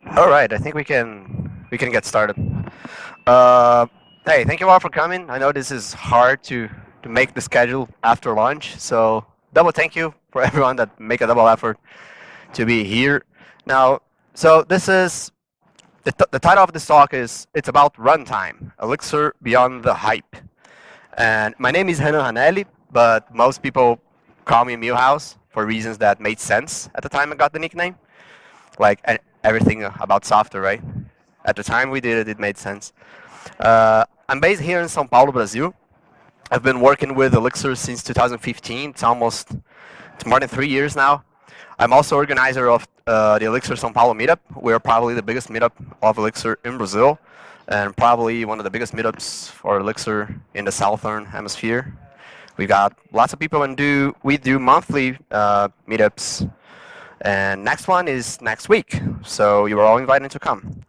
All right, I think we can get started. Uh, hey, thank you all for coming. I know this is hard to make the schedule after lunch, so double thank you for everyone that make a double effort to be here. Now, so this is the title of this talk is it's about runtime, Elixir beyond the hype. And my name is Renan Ranelli, but most people call me Milhouse for reasons that made sense at the time I got the nickname. Like everything about software, right? At the time we did it, it made sense. I'm based here in São Paulo, Brazil. I've been working with Elixir since 2015. It's more than 3 years now. I'm also organizer of the Elixir São Paulo meetup. We're probably the biggest meetup of Elixir in Brazil, and probably one of the biggest meetups for Elixir in the southern hemisphere. We got lots of people and we do monthly meetups, and next one is next week. So you are all invited to come.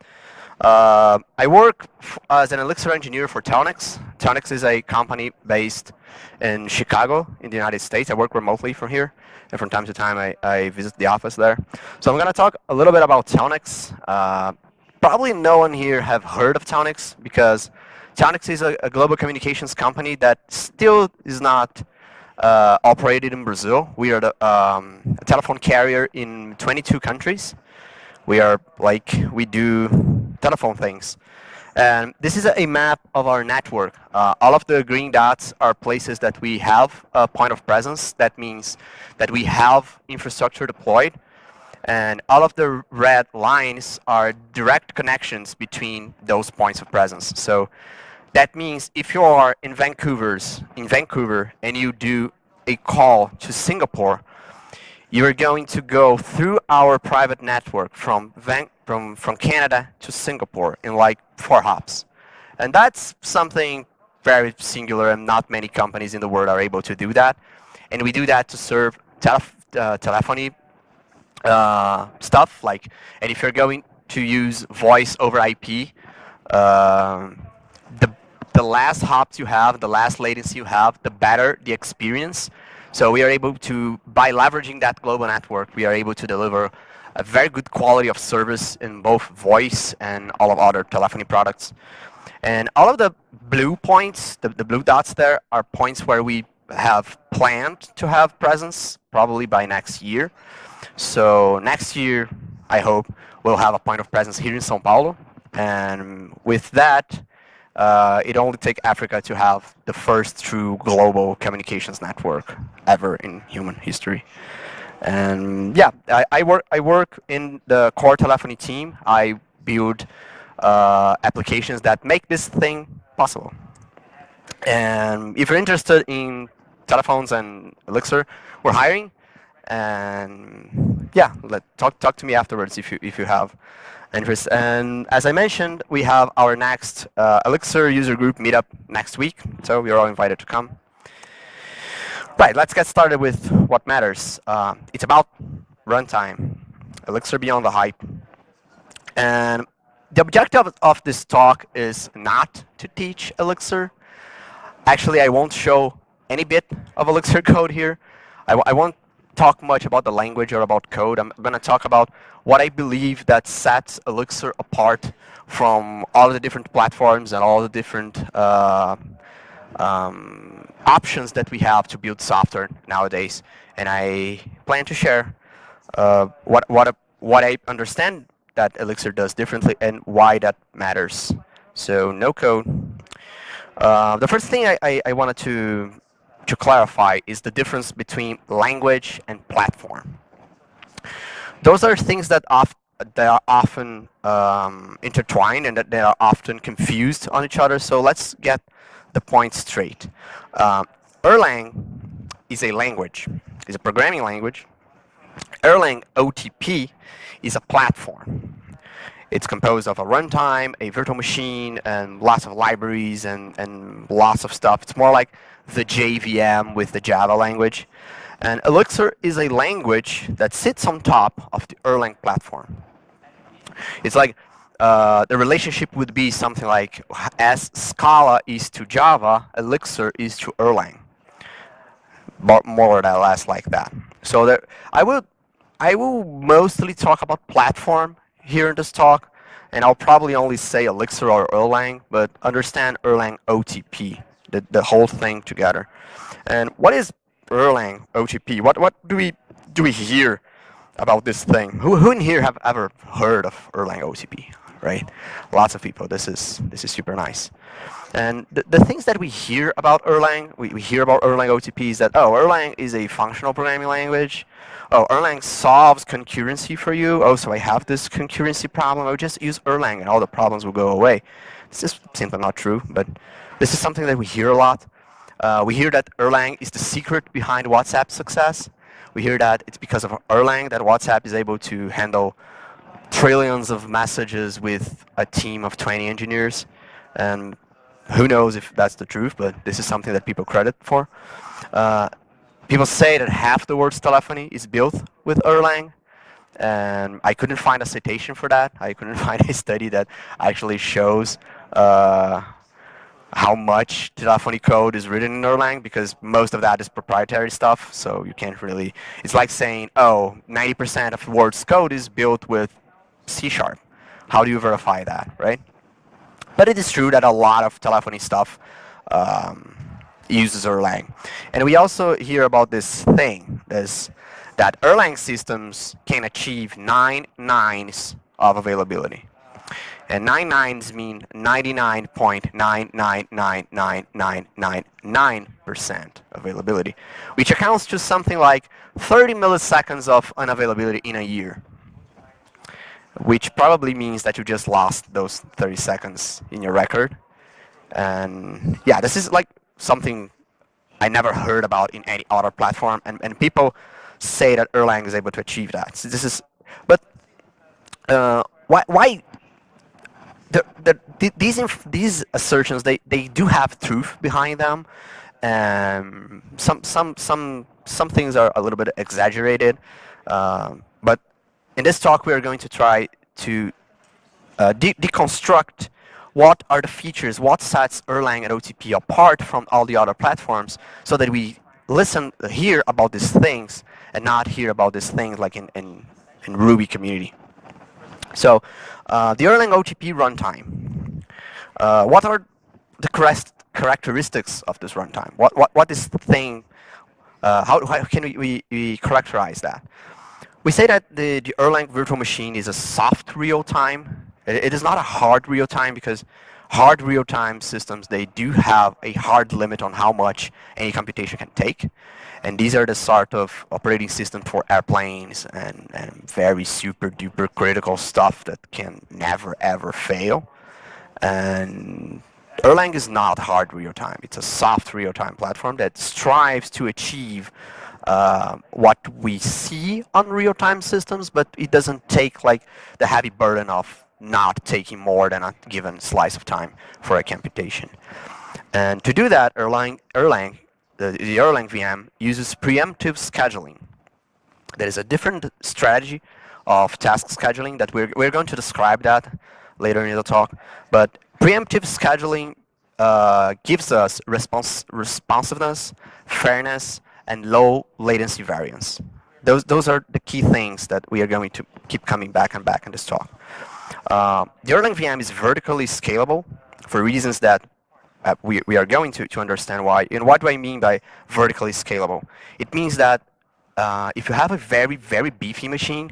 I work as an Elixir engineer for Telnyx. Telnyx is a company based in Chicago, in the United States. I work remotely from here, and from time to time I visit the office there. So I'm going to talk a little bit about Telnyx. Probably no one here have heard of Telnyx because Telnyx is a global communications company that still is not operated in Brazil. We are a telephone carrier in 22 countries. We do telephone things. And this is a map of our network. All of the green dots are places that we have a point of presence. That means that we have infrastructure deployed. And all of the red lines are direct connections between those points of presence. So that means if you are in Vancouver and you do a call to Singapore, you're going to go through our private network from Canada to Singapore in like 4 hops. And that's something very singular, and not many companies in the world are able to do that. And we do that to serve telephony stuff. And if you're going to use voice over IP, the less hops you have, the less latency you have, the better the experience. So we are able to, by leveraging that global network, we are able to deliver a very good quality of service in both voice and all of other telephony products. And all of the blue points, the blue dots there, are points where we have planned to have presence, probably by next year. So next year, I hope, we'll have a point of presence here in São Paulo. And with that, it only takes Africa to have the first true global communications network ever in human history. And yeah, I work in the core telephony team. I build applications that make this thing possible. And if you're interested in telephones and Elixir, we're hiring. And yeah, talk to me afterwards if you have interest. And as I mentioned, we have our next Elixir user group meetup next week, so you're all invited to come. Right, let's get started with what matters. It's about runtime, Elixir beyond the hype. And the objective of this talk is not to teach Elixir. Actually, I won't show any bit of Elixir code here. I won't talk much about the language or about code. I'm going to talk about what I believe that sets Elixir apart from all the different platforms and all the different options that we have to build software nowadays. And I plan to share what I understand that Elixir does differently and why that matters. So no code. The first thing I wanted to clarify is the difference between language and platform. Those are things that they are often intertwined and that they are often confused on each other. So let's get the point straight. Erlang is a language. It's a programming language. Erlang OTP is a platform. It's composed of a runtime, a virtual machine, and lots of libraries and lots of stuff. It's more like the JVM with the Java language. And Elixir is a language that sits on top of the Erlang platform. It's like the relationship would be something like as Scala is to Java, Elixir is to Erlang. More or less like that. So I will mostly talk about platform here in this talk, and I'll probably only say Elixir or Erlang, but understand Erlang OTP, the whole thing together. And what is Erlang OTP? What do we hear about this thing? Who in here have ever heard of Erlang OTP? Right? Lots of people. This is super nice. And the things that we hear about Erlang, we hear about Erlang OTP is that, oh, Erlang is a functional programming language. Oh, Erlang solves concurrency for you. Oh, so I have this concurrency problem. I'll just use Erlang and all the problems will go away. This is simply not true, but this is something that we hear a lot. We hear that Erlang is the secret behind WhatsApp's success. We hear that it's because of Erlang that WhatsApp is able to handle trillions of messages with a team of 20 engineers. And who knows if that's the truth, but this is something that people credit for. People say that half the world's telephony is built with Erlang, and I couldn't find a citation for that. I couldn't find a study that actually shows how much telephony code is written in Erlang, because most of that is proprietary stuff, so you can't really... It's like saying, oh, 90% of the world's code is built with C#. How do you verify that, right? But it is true that a lot of telephony stuff uses Erlang. And we also hear about this thing, that Erlang systems can achieve 9 nines of availability. And 9 nines mean 99.9999999% availability, which accounts to something like 30 milliseconds of unavailability in a year, which probably means that you just lost those 30 seconds in your record. And yeah, this is like something I never heard about in any other platform, and people say that Erlang is able to achieve that. So this is, but why these assertions, they do have truth behind them. Some things are a little bit exaggerated, but in this talk we are going to try to deconstruct what are the features, what sets Erlang and OTP apart from all the other platforms, so that we hear about these things and not hear about these things like in Ruby community. So the Erlang OTP runtime. What are the characteristics of this runtime? What is the thing? How can we characterize that? We say that the Erlang virtual machine is a soft real-time. It is not a hard real-time, because hard real-time systems, they do have a hard limit on how much any computation can take. And these are the sort of operating system for airplanes and very super duper critical stuff that can never ever fail. And Erlang is not hard real-time. It's a soft real-time platform that strives to achieve what we see on real-time systems, but it doesn't take like the heavy burden of not taking more than a given slice of time for a computation. And to do that, the Erlang VM uses preemptive scheduling. There is a different strategy of task scheduling that we're going to describe that later in the talk. But preemptive scheduling gives us responsiveness, fairness, and low latency variance. Those are the key things that we are going to keep coming back and back in this talk. The Erlang VM is vertically scalable for reasons that we are going to understand why. And what do I mean by vertically scalable? It means that if you have a very, very beefy machine,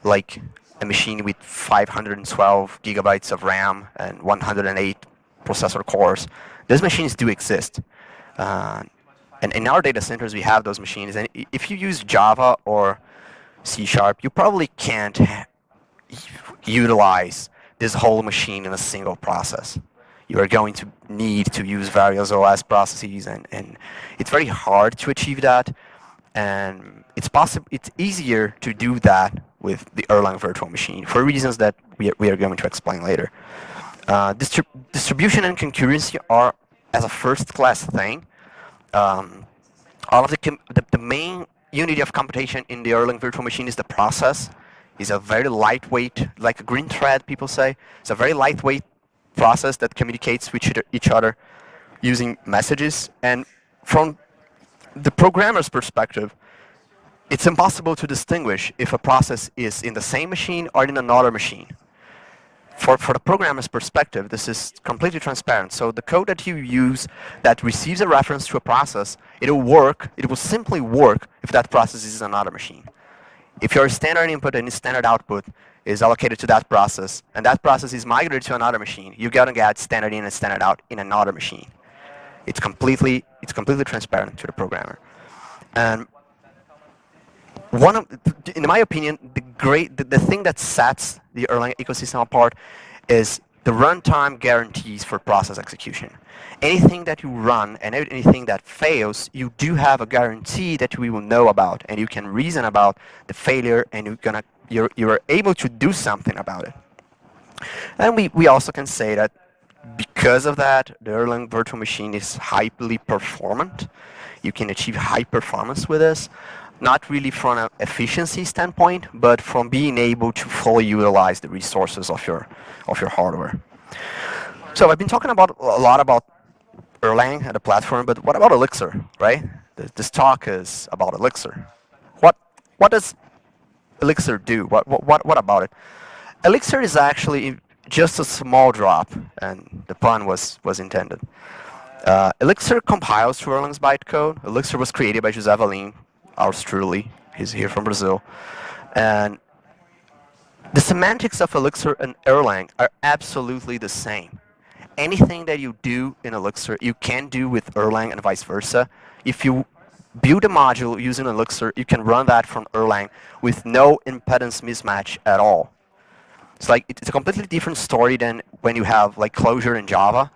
like a machine with 512 gigabytes of RAM and 108 processor cores, those machines do exist. And in our data centers, we have those machines. And if you use Java or C#, you probably can't utilize this whole machine in a single process. You are going to need to use various OS processes, and it's very hard to achieve that. And it's easier to do that with the Erlang virtual machine for reasons that we are going to explain later. Distribution and concurrency are as a first-class thing. All of the main unity of computation in the Erlang virtual machine is the process. It's a very lightweight, like a green thread, people say. It's a very lightweight process that communicates with each other using messages. And from the programmer's perspective, it's impossible to distinguish if a process is in the same machine or in another machine. For the programmer's perspective, this is completely transparent. So the code that you use that receives a reference to a process, it will simply work if that process is another machine. If your standard input and standard output is allocated to that process, and that process is migrated to another machine, you're gonna get standard in and standard out in another machine. It's completely transparent to the programmer. And in my opinion, the thing that sets the Erlang ecosystem apart is the runtime guarantees for process execution. Anything that you run and anything that fails, you do have a guarantee that we will know about, and you can reason about the failure, and you're able to do something about it. And we also can say that because of that, the Erlang virtual machine is highly performant. You can achieve high performance with this. Not really from an efficiency standpoint, but from being able to fully utilize the resources of your hardware. So I've been talking a lot about Erlang and the platform, but what about Elixir, right? This talk is about Elixir. What does Elixir do? What about it? Elixir is actually just a small drop, and the pun was intended. Elixir compiles to Erlang's bytecode. Elixir was created by José Valim, ours truly. He's here from Brazil. And the semantics of Elixir and Erlang are absolutely the same. Anything that you do in Elixir, you can do with Erlang and vice versa. If you build a module using Elixir, you can run that from Erlang with no impedance mismatch at all. It's a completely different story than when you have like Clojure in Java.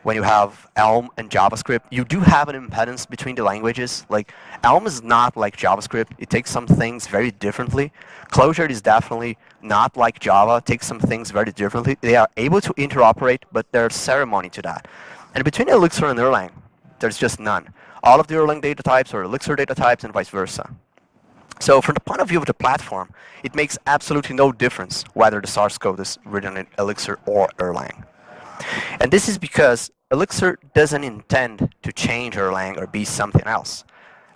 When you have Elm and JavaScript, you do have an impedance between the languages. Like Elm is not like JavaScript. It takes some things very differently. Clojure is definitely not like Java. It takes some things very differently. They are able to interoperate, but there's ceremony to that. And between Elixir and Erlang, there's just none. All of the Erlang data types are Elixir data types and vice versa. So from the point of view of the platform, it makes absolutely no difference whether the source code is written in Elixir or Erlang. And this is because Elixir doesn't intend to change Erlang or be something else.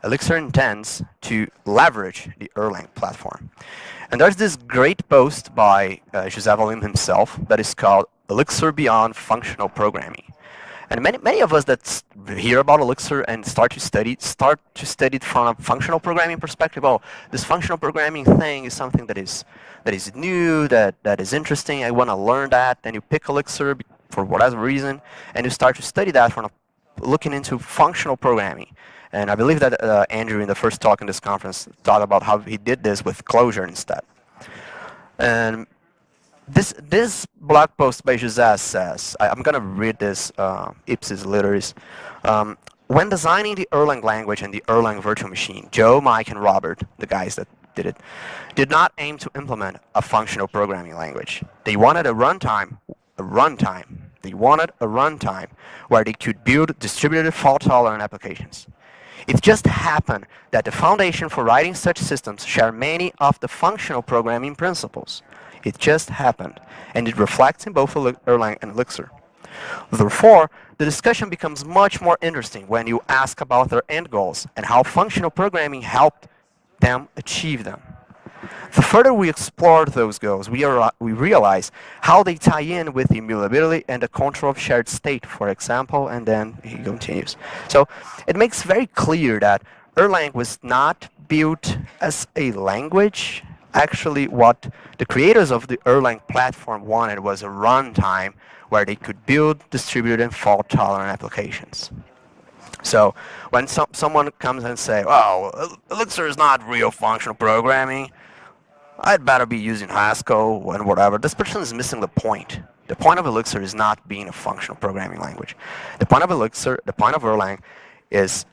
Elixir intends to leverage the Erlang platform. And there's this great post by José Valim himself that is called Elixir Beyond Functional Programming. And many of us that hear about Elixir and start to study it from a functional programming perspective. Oh, this functional programming thing is something that is new, that is interesting. I want to learn that. Then you pick Elixir for whatever reason, and you start to study that from looking into functional programming. And I believe that Andrew in the first talk in this conference talked about how he did this with Clojure instead. And this blog post by José says, I'm going to read this ipsis literis. When designing the Erlang language and the Erlang virtual machine, Joe, Mike, and Robert, the guys that did it, did not aim to implement a functional programming language. They wanted a runtime. They wanted a runtime where they could build distributed fault-tolerant applications. It just happened that the foundation for writing such systems share many of the functional programming principles. It just happened, and it reflects in both Erlang and Elixir. Therefore, the discussion becomes much more interesting when you ask about their end goals and how functional programming helped them achieve them. The further we explore those goals, we realize how they tie in with the immutability and the control of shared state, for example, and then he continues. So it makes very clear that Erlang was not built as a language. Actually, what the creators of the Erlang platform wanted was a runtime where they could build distributed and fault-tolerant applications. So when someone comes and say, "Oh, Elixir is not real functional programming. I'd better be using Haskell and whatever," this person is missing the point. The point of Elixir is not being a functional programming language. The point of Elixir, the point of Erlang, is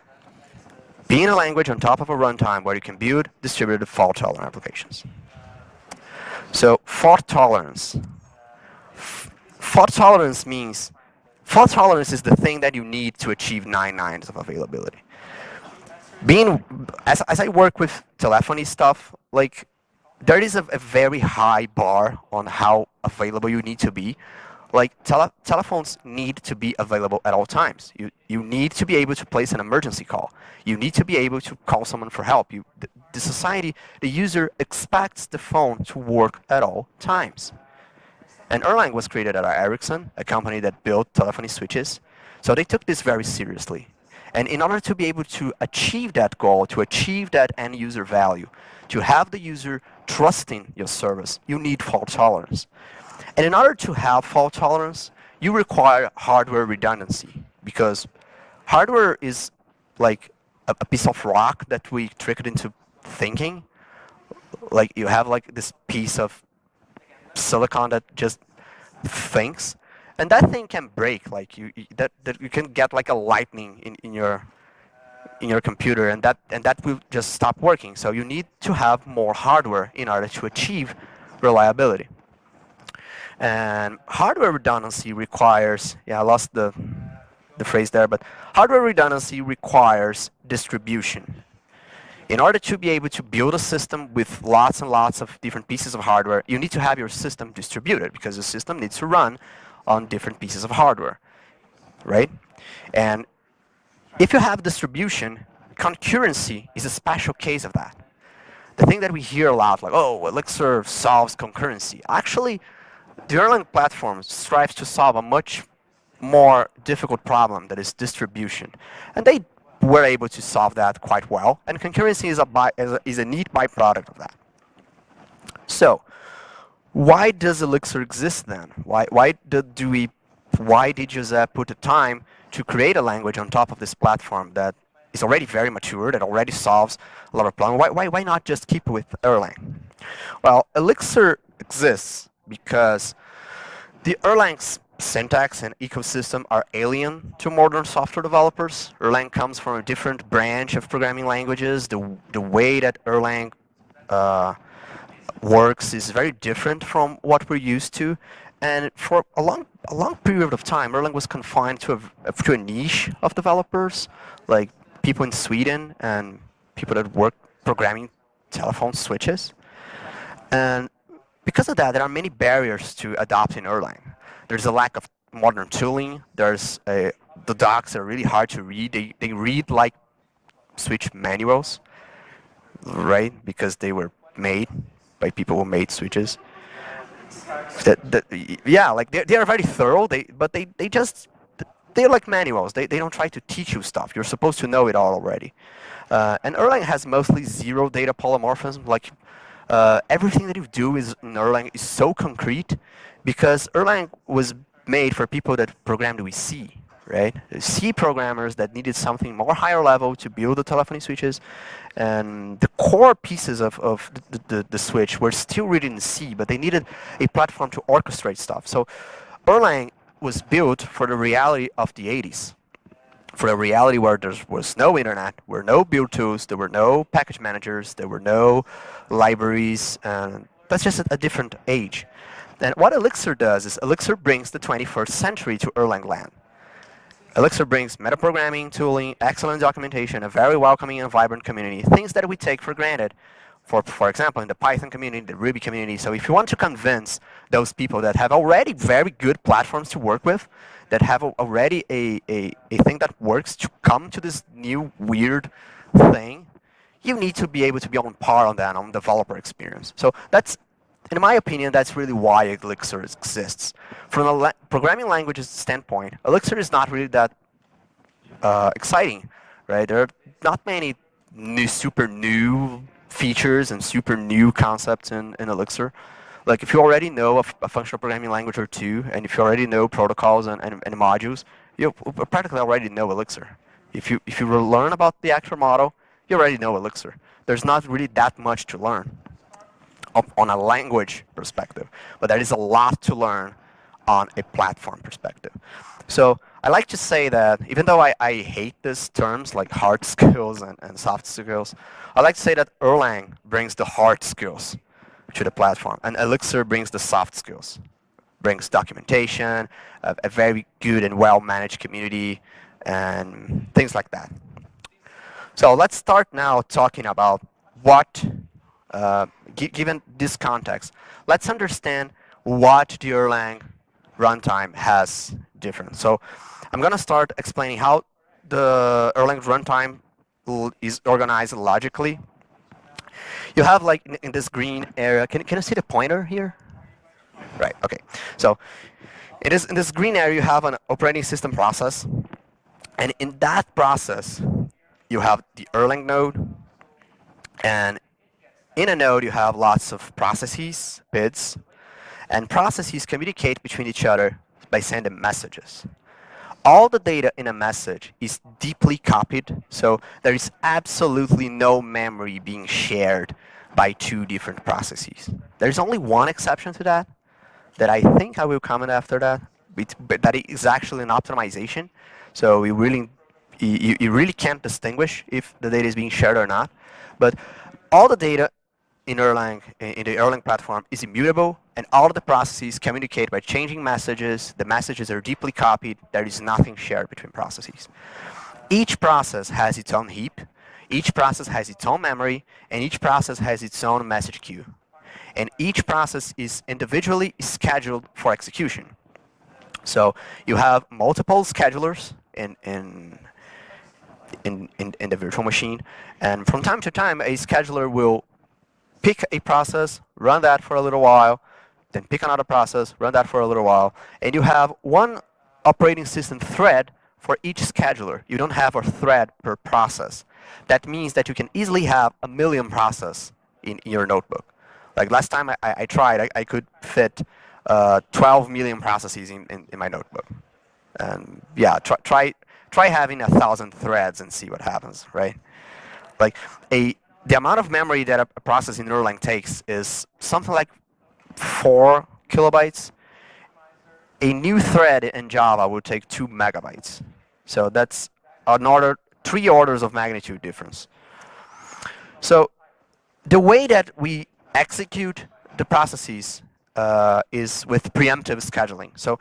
being a language on top of a runtime where you can build distributed fault-tolerant applications. So fault tolerance. Fault tolerance means fault tolerance is the thing that you need to achieve 9 nines of availability. As I work with telephony stuff, like there is a very high bar on how available you need to be. Like telephones need to be available at all times. You need to be able to place an emergency call. You need to be able to call someone for help. The society, the user expects the phone to work at all times. And Erlang was created at Ericsson, a company that built telephony switches. So they took this very seriously. And in order to be able to achieve that goal, to achieve that end user value, to have the user trusting your service, you need fault tolerance. And in order to have fault tolerance, you require hardware redundancy, because hardware is like a piece of rock that we tricked into thinking. Like you have like this piece of silicon that just thinks, and that thing can break. Like that you can get like a lightning in your computer, and that will just stop working. So you need to have more hardware in order to achieve reliability. And hardware redundancy requires, I lost the phrase there, but hardware redundancy requires distribution. In order to be able to build a system with lots and lots of different pieces of hardware, you need to have your system distributed, because the system needs to run on different pieces of hardware, right? And if you have distribution, concurrency is a special case of that. The thing that we hear a lot, like, oh, Elixir solves concurrency. Actually, the Erlang platform strives to solve a much more difficult problem, that is distribution. And they were able to solve that quite well, and concurrency is a neat byproduct of that. So, why does Elixir exist then? Why did Joseph put the time to create a language on top of this platform that is already very mature, that already solves a lot of problems? Why not just keep with Erlang? Well, Elixir exists because the Erlang's syntax and ecosystem are alien to modern software developers. Erlang comes from a different branch of programming languages. The way that Erlang works is very different from what we're used to. And for a long period of time, Erlang was confined to a niche of developers, like people in Sweden and people that work programming telephone switches. And because of that, there are many barriers to adopting Erlang. There's a lack of modern tooling. The docs are really hard to read. They read like switch manuals, right? Because they were made by people who made switches. Like they are very thorough. They're like manuals. They don't try to teach you stuff. You're supposed to know it all already. And Erlang has mostly zero data polymorphism. Like everything that you do in Erlang is so concrete, because Erlang was made for people that programmed with C, right? C programmers that needed something more higher level to build the telephony switches, and the core pieces of the switch were still written in C, but they needed a platform to orchestrate stuff. So Erlang was built for the reality of the 80s, for a reality where there was no internet, were no build tools, there were no package managers, there were no libraries, and that's just a different age. And what Elixir does is Elixir brings the 21st century to Erlang land. Elixir brings metaprogramming, tooling, excellent documentation, a very welcoming and vibrant community, things that we take for granted, for example, in the Python community, the Ruby community. So if you want to convince those people that have already very good platforms to work with, that have already a thing that works, to come to this new weird thing, you need to be able to be on par on that, on developer experience. So that's, in my opinion, that's really why Elixir exists. From a programming languages standpoint, Elixir is not really that exciting, right? There are not many super new features and super new concepts in Elixir. Like if you already know a functional programming language or two, and if you already know protocols and modules, you practically already know Elixir. If you learn about the actual model, you already know Elixir. There's not really that much to learn on a language perspective, but there is a lot to learn on a platform perspective. So I like to say that even though I hate these terms like hard skills and soft skills, I like to say that Erlang brings the hard skills to the platform, and Elixir brings the soft skills, brings documentation, a very good and well-managed community, and things like that. So let's start now talking about what, given this context, let's understand what the Erlang runtime has difference. So I'm going to start explaining how the Erlang runtime is organized logically. You have like in this green area, can you see the pointer here? Right, okay. So in this green area, you have an operating system process. And in that process, you have the Erlang node. And in a node, you have lots of processes, bits. And processes communicate between each other by sending messages. All the data in a message is deeply copied, so there is absolutely no memory being shared by two different processes. There's only one exception to that I think I will comment after that, but that is actually an optimization. So you really can't distinguish if the data is being shared or not. But all the data in Erlang, in the Erlang platform, is immutable, and all of the processes communicate by changing messages. The messages are deeply copied. There is nothing shared between processes. Each process has its own heap, each process has its own memory, and each process has its own message queue. And each process is individually scheduled for execution. So you have multiple schedulers in the virtual machine, and from time to time, a scheduler will pick a process, run that for a little while, then pick another process, run that for a little while, and you have one operating system thread for each scheduler. You don't have a thread per process. That means that you can easily have 1 million processes in your notebook. Like last time I tried, I could fit 12 million processes in my notebook. And yeah, try having 1,000 threads and see what happens, right? Like the amount of memory that a process in Erlang takes is something like 4 kilobytes. A new thread in Java would take 2 megabytes. So that's another 3 orders of magnitude difference. So the way that we execute the processes is with preemptive scheduling. So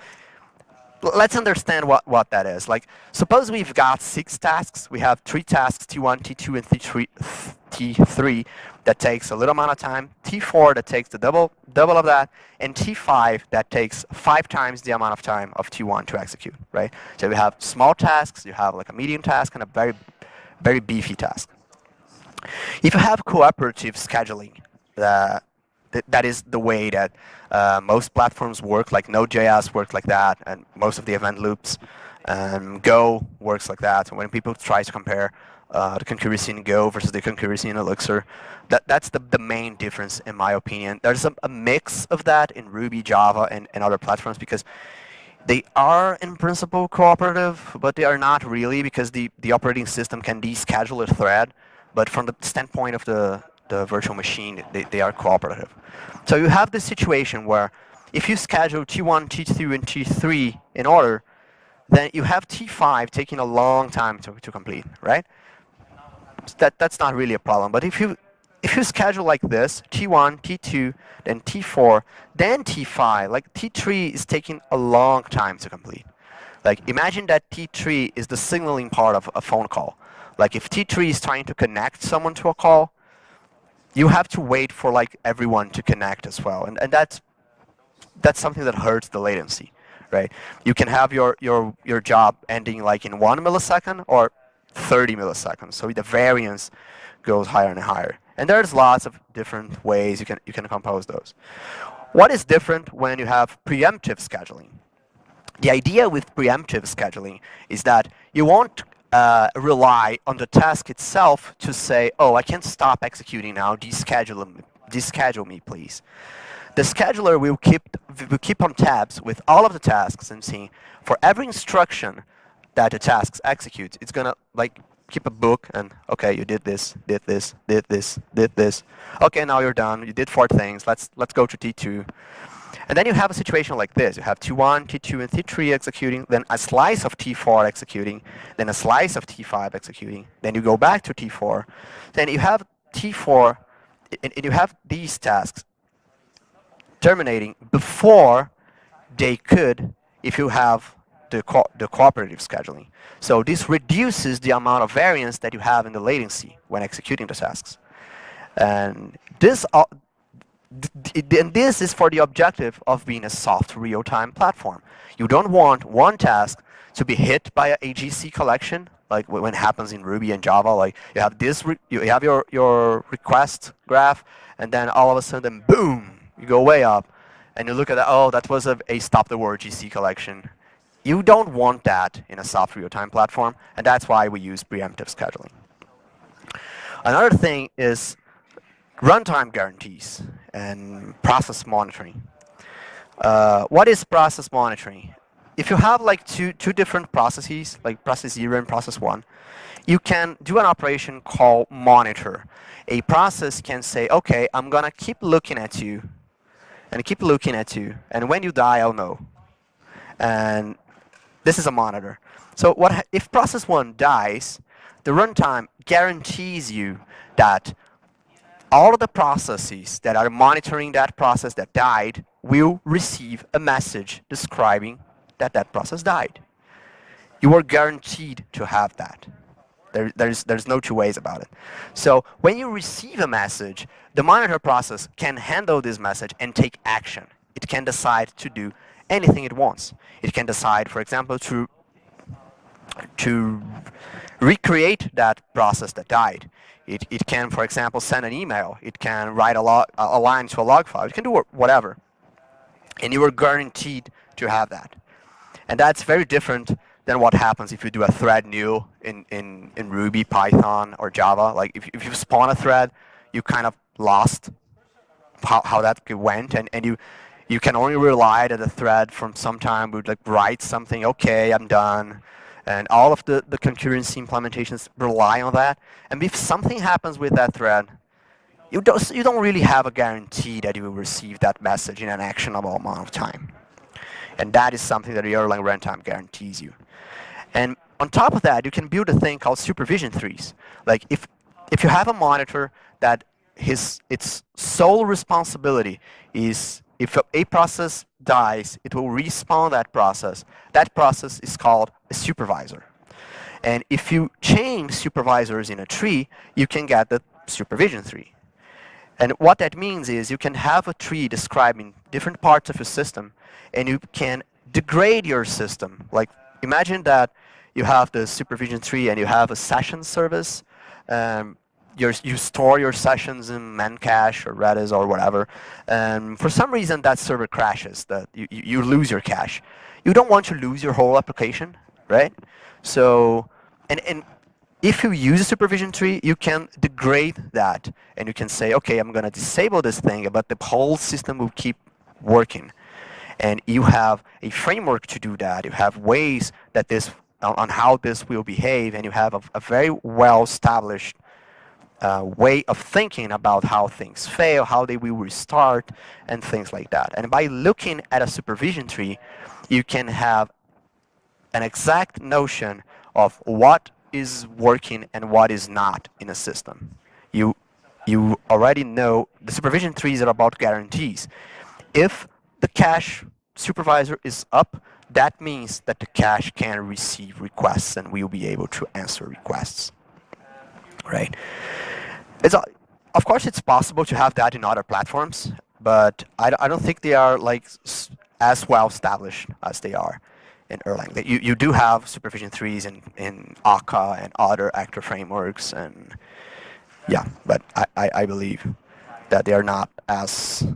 let's understand what that is. Like, suppose we've got 6 tasks. We have 3 tasks, T1, T2, and T3 that takes a little amount of time, T4 that takes the double of that, and T5 that takes 5 times the amount of time of T1 to execute, right? So we have small tasks, you have like a medium task, and a very, very beefy task. If you have cooperative scheduling, that is the way that most platforms work, like Node.js works like that, and most of the event loops. Go works like that. And when people try to compare the concurrency in Go versus the concurrency in Elixir, that's the main difference, in my opinion. There's a mix of that in Ruby, Java, and other platforms, because they are, in principle, cooperative, but they are not really, because the operating system can deschedule a thread. But from the standpoint of the virtual machine, they are cooperative. So you have this situation where if you schedule T1, T2, and T3 in order, then you have T5 taking a long time to complete, right? So that's not really a problem. But if you schedule like this, T1, T2, then T4, then T5, like T3 is taking a long time to complete. Like, imagine that T3 is the signaling part of a phone call. Like, if T3 is trying to connect someone to a call, you have to wait for like everyone to connect as well, and that's something that hurts the latency, right? You can have your job ending like in 1 millisecond or 30 milliseconds, so the variance goes higher and higher. And there's lots of different ways you can compose those. What is different when you have preemptive scheduling? The idea with preemptive scheduling is that you won't rely on the task itself to say, oh, I can't stop executing now, deschedule me, please. The scheduler will keep on tabs with all of the tasks and see for every instruction that the tasks execute, it's gonna like keep a book and, okay, you did this, did this, did this, did this. Okay, now you're done. You did 4 things. Let's go to T2. And then you have a situation like this. You have T1, T2, and T3 executing, then a slice of T4 executing, then a slice of T5 executing. Then you go back to T4. Then you have T4, and you have these tasks terminating before they could, if you have the cooperative scheduling. So this reduces the amount of variance that you have in the latency when executing the tasks. And this And this is for the objective of being a soft real-time platform. You don't want one task to be hit by a AGC collection, like when it happens in Ruby and Java. Like you have this, you have your request graph, and then all of a sudden, boom, you go way up, and you look at that. Oh, that was a stop the war GC collection. You don't want that in a soft real-time platform, and that's why we use preemptive scheduling. Another thing is runtime guarantees and process monitoring. What is process monitoring? If you have like two different processes, like process 0 and process 1, you can do an operation called monitor. A process can say, okay, I'm gonna keep looking at you, and keep looking at you, and when you die, I'll know. And this is a monitor. So if process 1 dies, the runtime guarantees you that all of the processes that are monitoring that process that died will receive a message describing that that process died. You are guaranteed to have that. There's no two ways about it. So when you receive a message, the monitor process can handle this message and take action. It can decide to do anything it wants. It can decide, for example, to recreate that process that died. It can, for example, send an email. It can write a line to a log file. It can do whatever. And you are guaranteed to have that. And that's very different than what happens if you do a thread new in Ruby, Python, or Java. Like if you spawn a thread, you kind of lost how that went, and you can only rely that the thread from some time would like write something, okay, I'm done. And all of the concurrency implementations rely on that. And if something happens with that thread, you don't really have a guarantee that you will receive that message in an actionable amount of time. And that is something that the Erlang runtime guarantees you. And on top of that, you can build a thing called supervision trees. Like if you have a monitor that its sole responsibility is if a process dies, it will respawn that process. That process is called a supervisor. And if you change supervisors in a tree, you can get the supervision tree. And what that means is you can have a tree describing different parts of your system, and you can degrade your system. Like imagine that you have the supervision tree and you have a session service. You store your sessions in Memcache or Redis or whatever, and for some reason that server crashes, that you lose your cache. You don't want to lose your whole application, right? So, and if you use a supervision tree, you can degrade that, and you can say, okay, I'm going to disable this thing, but the whole system will keep working. And you have a framework to do that. You have ways that on how this will behave, and you have a very well-established way of thinking about how things fail, how they will restart, and things like that. And by looking at a supervision tree, you can have an exact notion of what is working and what is not in a system. You already know the supervision trees are about guarantees. If the cache supervisor is up, that means that the cache can receive requests and will be able to answer requests, right? Of course, it's possible to have that in other platforms, but I don't think they are like as well established as they are in Erlang. You do have supervision trees in Akka and other actor frameworks, and yeah, but I believe that they are not as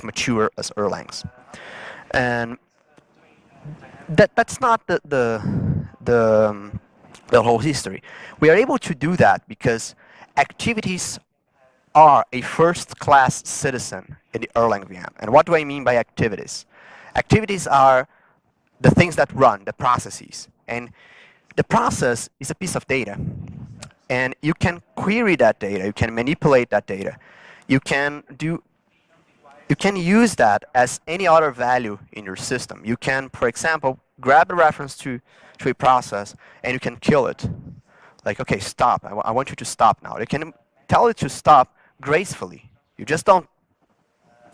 mature as Erlang's. And that's not the whole history. We are able to do that because activities are a first-class citizen in the Erlang VM. And what do I mean by activities? Activities are the things that run, the processes. And the process is a piece of data. And you can query that data, you can manipulate that data. You can use that as any other value in your system. You can, for example, grab a reference to a process and you can kill it. Like, okay, stop. I want you to stop now. You can tell it to stop gracefully. You just don't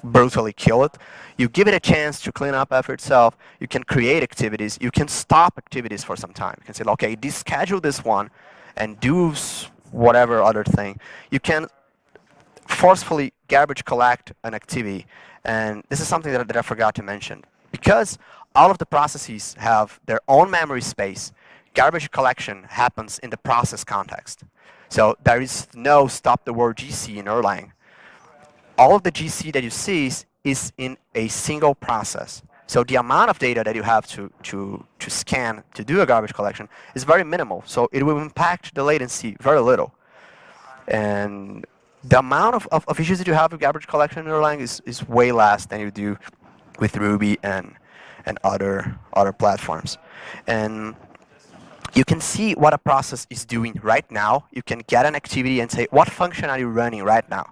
brutally kill it. You give it a chance to clean up after itself. You can create activities. You can stop activities for some time. You can say, okay, deschedule this one and do whatever other thing. You can forcefully garbage collect an activity. And this is something that I forgot to mention. Because all of the processes have their own memory space, garbage collection happens in the process context. So there is no stop the word GC in Erlang. All of the GC that you see is in a single process. So the amount of data that you have to scan to do a garbage collection is very minimal. So it will impact the latency very little. And the amount of issues that you have with garbage collection in Erlang is way less than you do with Ruby and other platforms. And you can see what a process is doing right now. You can get an activity and say, what function are you running right now?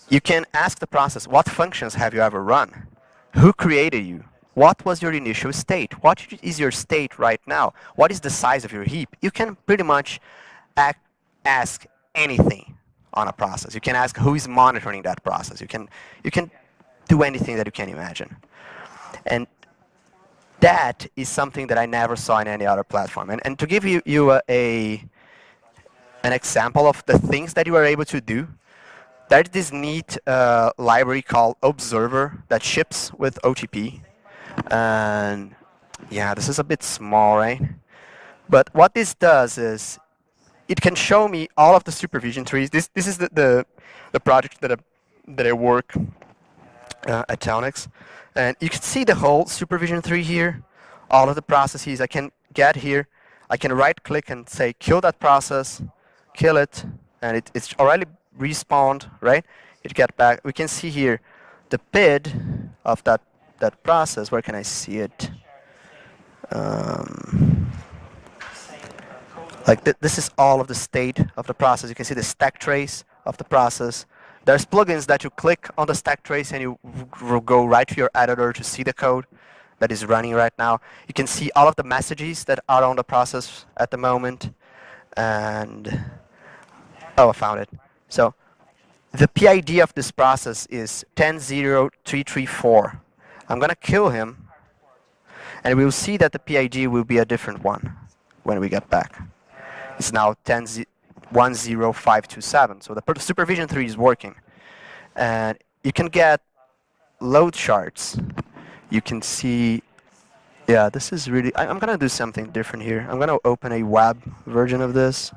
You can ask the process, what functions have you ever run? Who created you? What was your initial state? What is your state right now? What is the size of your heap? You can pretty much ask anything on a process. You can ask who is monitoring that process. You can do anything that you can imagine. And that is something that I never saw in any other platform. And to give you an example of the things that you are able to do, there's this neat library called Observer that ships with OTP. And yeah, this is a bit small, right? But what this does is it can show me all of the supervision trees. This is the project that I work at Telnyx. And you can see the whole supervision tree here, all of the processes I can get here. I can right-click and say, kill that process, kill it, and it's already respawned, right? It get back. We can see here the PID of that process. Where can I see it? This is all of the state of the process. You can see the stack trace of the process. There's plugins that you click on the stack trace and you go right to your editor to see the code that is running right now. You can see all of the messages that are on the process at the moment. And oh, I found it. So the PID of this process is 100334. I'm going to kill him, and we'll see that the PID will be a different one when we get back. It's now 10527. So the supervision tree is working. And you can get load charts. You can see, yeah, this is really, I'm going to do something different here. I'm going to open a web version of this.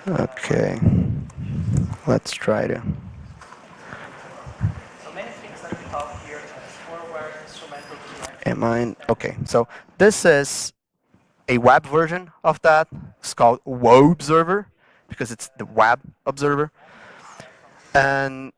Okay, let's try to. Okay, so this is a web version of that. It's called WoW Observer because it's the web observer. And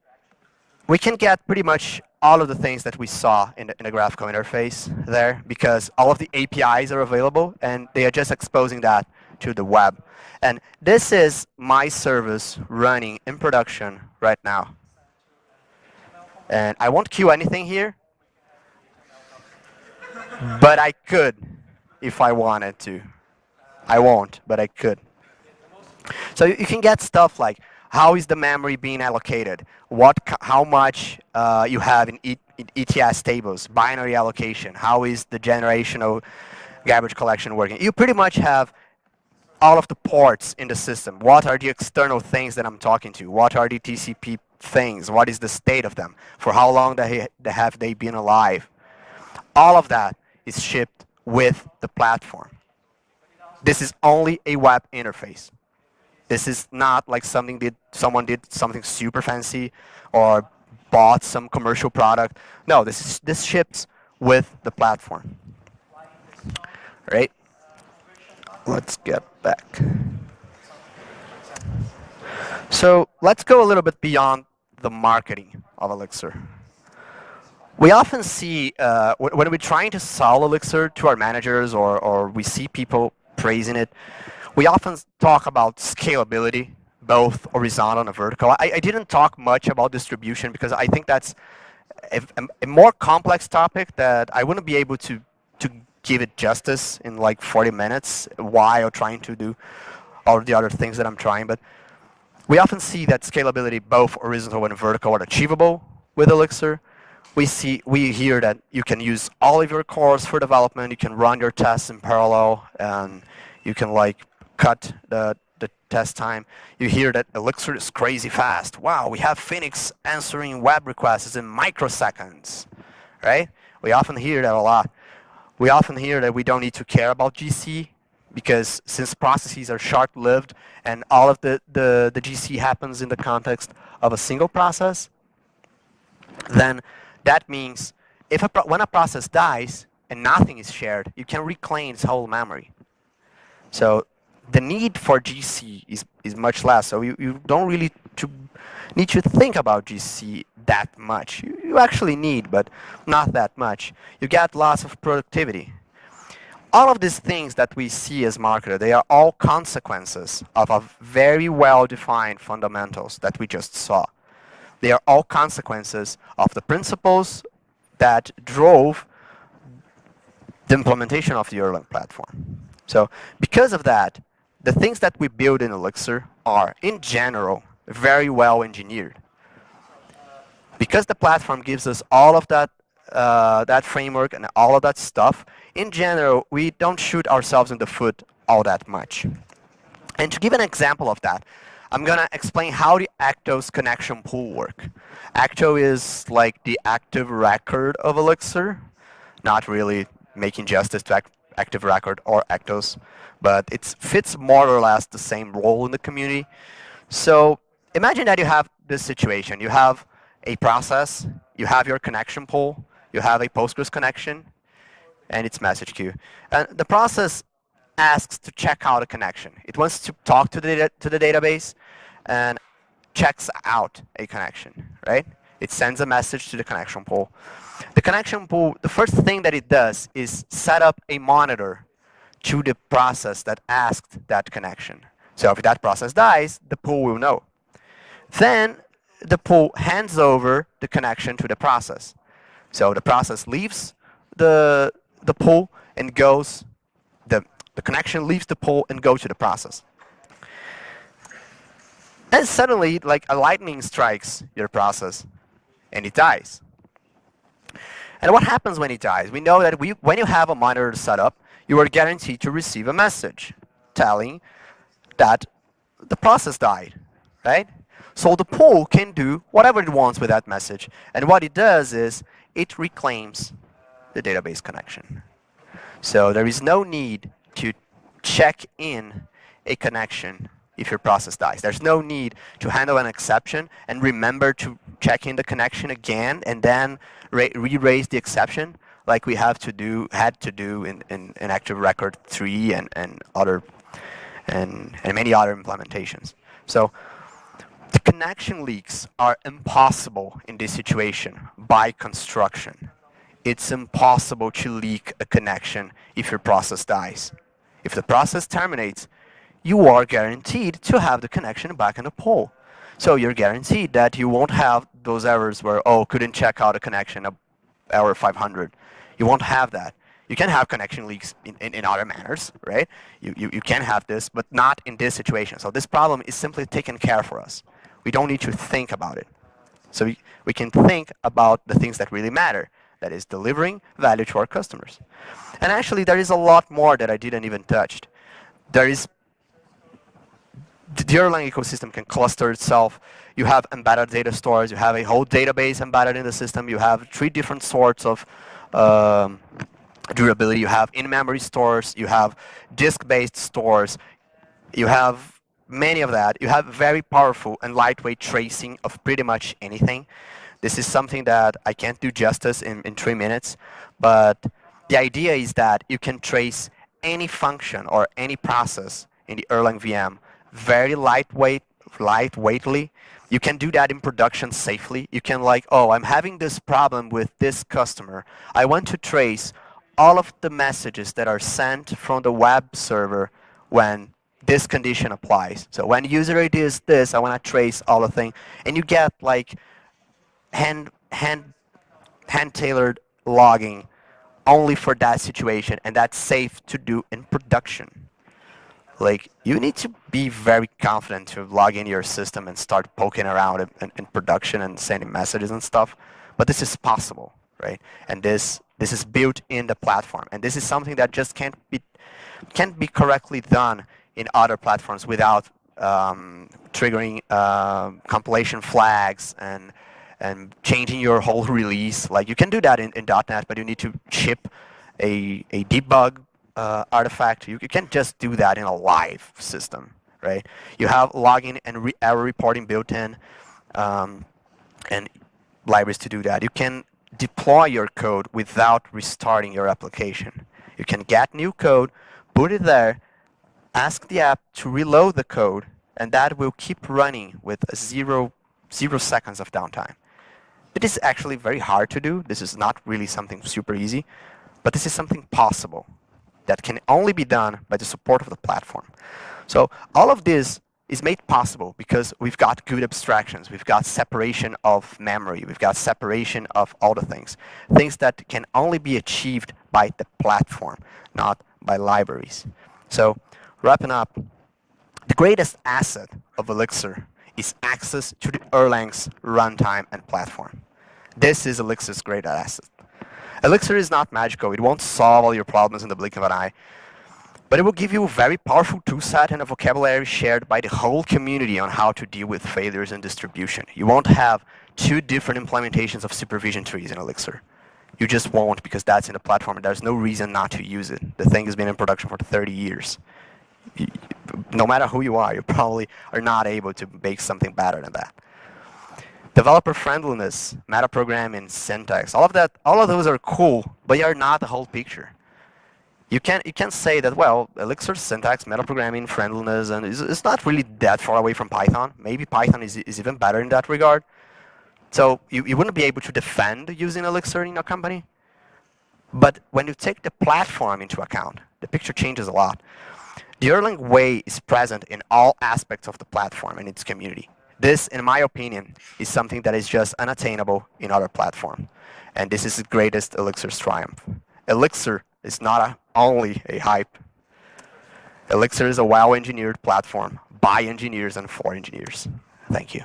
we can get pretty much all of the things that we saw in the graphical interface there because all of the APIs are available and they are just exposing that to the web. And this is my service running in production right now. And I won't queue anything here, but I could if I wanted to. I won't, but I could. So you can get stuff like how is the memory being allocated, how much you have in ETS tables, binary allocation, how is the generational garbage collection working. You pretty much have all of the ports in the system. What are the external things that I'm talking to? What are the TCP things? What is the state of them? For how long have they been alive? All of that is shipped with the platform. This is only a web interface. This is not like someone did something super fancy or bought some commercial product. No, this ships with the platform. Right? Let's get back. So let's go a little bit beyond the marketing of Elixir. We often see, when we're trying to sell Elixir to our managers or we see people praising it, we often talk about scalability, both horizontal and vertical. I didn't talk much about distribution because I think that's a more complex topic that I wouldn't be able to give it justice in like 40 minutes while trying to do all the other things that I'm trying. But we often see that scalability, both horizontal and vertical, are achievable with Elixir. We hear that you can use all of your cores for development. You can run your tests in parallel, and you can like cut the the test time, you hear that Elixir is crazy fast. Wow, we have Phoenix answering web requests in microseconds, right? We often hear that a lot. We often hear that we don't need to care about GC because since processes are short-lived and all of the GC happens in the context of a single process, then that means if when a process dies and nothing is shared, you can reclaim its whole memory. So the need for GC is much less. So you don't really need to think about GC that much. You actually need, but not that much. You get lots of productivity. All of these things that we see as marketer, they are all consequences of a very well-defined fundamentals that we just saw. They are all consequences of the principles that drove the implementation of the Erlang platform. So because of that, the things that we build in Elixir are, in general, very well engineered. Because the platform gives us all of that, that framework and all of that stuff, in general, we don't shoot ourselves in the foot all that much. And to give an example of that, I'm going to explain how the Ecto's connection pool work. Ecto is like the active record of Elixir, not really making justice to active record or Ectos, but it fits more or less the same role in the community. So imagine that you have this situation. You have a process, you have your connection pool, you have a Postgres connection, and its message queue. And the process asks to check out a connection. It wants to talk to the database and checks out a connection, right? It sends a message to the connection pool. The connection pool, the first thing that it does is set up a monitor to the process that asked that connection. So if that process dies, the pool will know. Then the pool hands over the connection to the process. So the process leaves the pool and goes, the connection leaves the pool and goes to the process. And suddenly, like a lightning strikes your process and it dies. And what happens when it dies? We know that when you have a monitor set up, you are guaranteed to receive a message telling that the process died, right? So the pool can do whatever it wants with that message. And what it does is it reclaims the database connection. So there is no need to check in a connection if your process dies. There's no need to handle an exception and remember to check in the connection again and then re-raise the exception like we had to do in Active Record 3 and many other implementations. So the connection leaks are impossible in this situation by construction. It's impossible to leak a connection if your process dies. If the process terminates, you are guaranteed to have the connection back in the pool. So you're guaranteed that you won't have those errors where, oh, couldn't check out a connection, error 500. You won't have that. You can have connection leaks in other manners, right? You can have this, but not in this situation. So this problem is simply taken care for us. We don't need to think about it. So we can think about the things that really matter. That is delivering value to our customers. And actually, there is a lot more that I didn't even touch. There is the Erlang ecosystem can cluster itself. You have embedded data stores. You have a whole database embedded in the system. You have 3 different sorts of durability. You have in-memory stores. You have disk-based stores. You have many of that. You have very powerful and lightweight tracing of pretty much anything. This is something that I can't do justice in 3 minutes, but the idea is that you can trace any function or any process in the Erlang VM very lightweightly. You can do that in production safely. You can like, oh, I'm having this problem with this customer. I want to trace all of the messages that are sent from the web server when this condition applies. So when user ID is this, I want to trace all the thing. And you get like hand-tailored logging only for that situation, and that's safe to do in production. Like, you need to be very confident to log in your system and start poking around in production and sending messages and stuff. But this is possible, right? And this is built in the platform. And this is something that just can't be correctly done in other platforms without triggering compilation flags and changing your whole release. Like you can do that in .NET, but you need to ship a debug artifact. You can't just do that in a live system, right? You have logging and error reporting built in, and libraries to do that. You can deploy your code without restarting your application. You can get new code, put it there, ask the app to reload the code, and that will keep running with zero seconds of downtime. It is actually very hard to do. This is not really something super easy, but this is something possible that can only be done by the support of the platform. So all of this is made possible because we've got good abstractions. We've got separation of memory. We've got separation of all the things that can only be achieved by the platform, not by libraries. So wrapping up, the greatest asset of Elixir is access to the Erlang's runtime and platform. This is Elixir's great asset. Elixir is not magical. It won't solve all your problems in the blink of an eye, but it will give you a very powerful toolset and a vocabulary shared by the whole community on how to deal with failures in distribution. You won't have two different implementations of supervision trees in Elixir. You just won't, because that's in the platform and there's no reason not to use it. The thing has been in production for 30 years. No matter who you are, you probably are not able to make something better than that. Developer friendliness, metaprogramming, syntax, all of those are cool, but they are not the whole picture. You can't say that, well, Elixir syntax, metaprogramming, friendliness, and it's not really that far away from Python. Maybe Python is even better in that regard. So you wouldn't be able to defend using Elixir in your company. But when you take the platform into account, the picture changes a lot. The Erlang way is present in all aspects of the platform and its community. This, in my opinion, is something that is just unattainable in other platforms. And this is the greatest Elixir's triumph. Elixir is not only a hype. Elixir is a well-engineered platform by engineers and for engineers. Thank you.